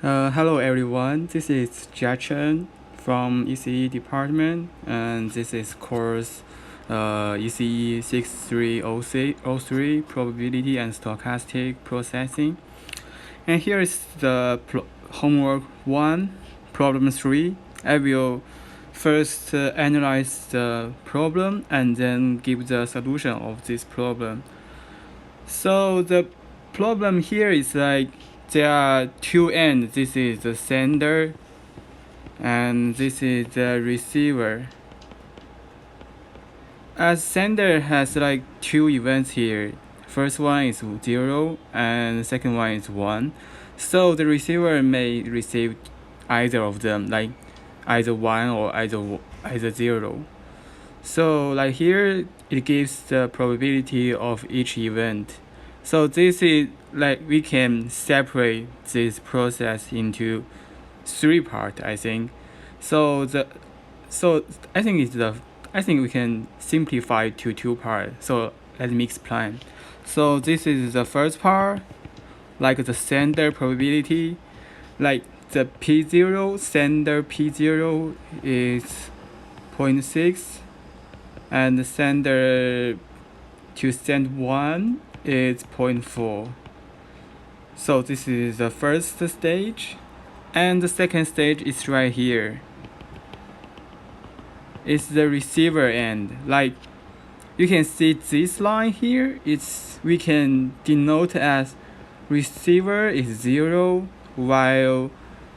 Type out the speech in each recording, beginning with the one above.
Hello everyone, this is Jiacheng from ECE department, and this is course ECE6303 Probability and Stochastic Processing. And here is the homework 1, problem 3. I will first analyze the problem and then give the solution of this problem. So the problem here is like there are two ends. This is the sender and this is the receiver. As sender has like two events here. First one is 0 and the second one is 1. So the receiver may receive either of them, like either 1 or either 0. So like here it gives the probability of each event. So this is like we can separate this process into three parts, I think. So I think we can simplify to two parts. So let me explain. So this is the first part, like the sender probability, like the P0 sender P0 is 0.6 and the sender to send 1 is 0.4. So this is the first stage, and the second stage is right here. It's the receiver end. Like you can see this line here, we can denote as receiver is 0 while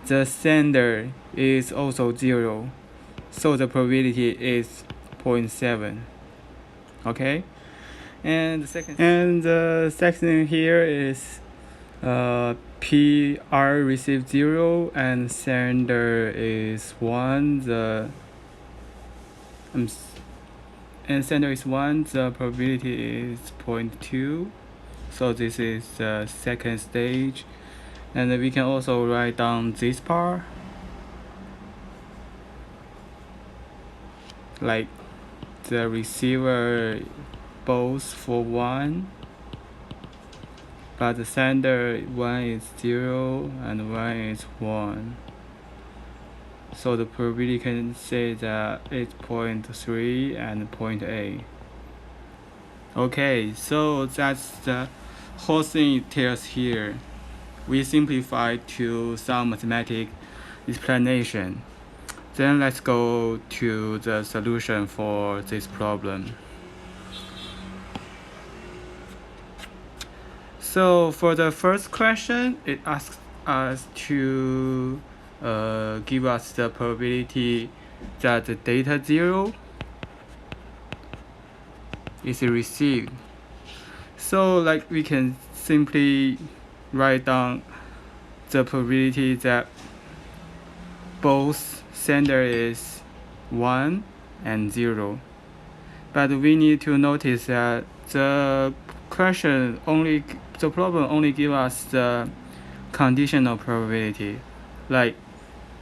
the sender is also 0. So the probability is 0.7. Okay? And the second here is PR received 0 and sender is 1. And sender is 1, the probability is 0.2. So this is the second stage. And we can also write down this part, like the receiver both for 1, but the sender 1 is 0 and 1 is 1. So the probability can say that it's 0.3 and 0.8. Okay, so that's the whole thing it tells here. We simplify to some mathematic explanation. Then let's go to the solution for this problem. So for the first question, it asks us to give us the probability that the data 0 is received. So like we can simply write down the probability that both sender is 1 and 0. But we need to notice that the problem only gives us the conditional probability. Like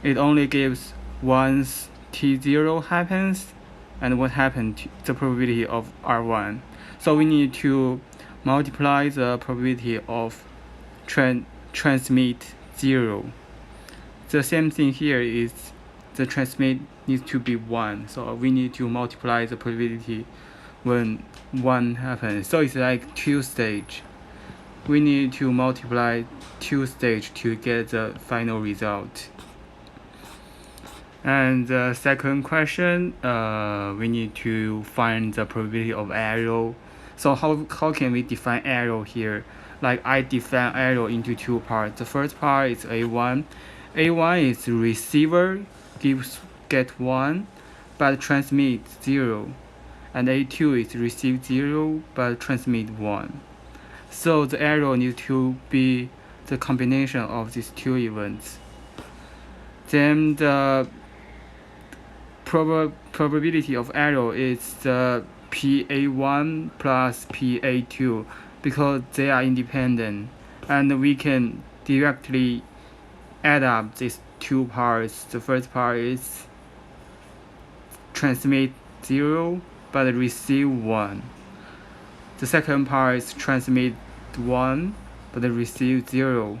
it only gives once T0 happens and what happened to the probability of R1. So we need to multiply the probability of transmit 0. The same thing here is the transmit needs to be 1. So we need to multiply the probability when 1 happens. So it's like 2 stage. We need to multiply 2 stage to get the final result. And the second question, we need to find the probability of error. So how can we define error here? Like I define error into two parts. The first part is A1. A1 is receiver get 1 but transmit 0. And A2 is receive 0 but transmit 1. So the error needs to be the combination of these two events. Then the probability of error is the PA1 plus PA2 because they are independent, and we can directly add up these two parts. The first part is transmit 0 but receive 1. The second part is transmit 1 but receive 0.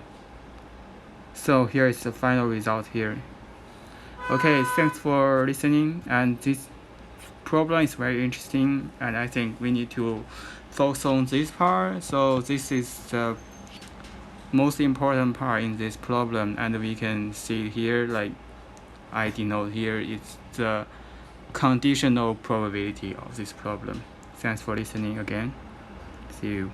So here is the final result here. Okay, thanks for listening, and this problem is very interesting, and I think we need to focus on this part. So this is the most important part in this problem, and we can see here, like I denote here, it's the conditional probability of this problem. Thanks for listening again. See you.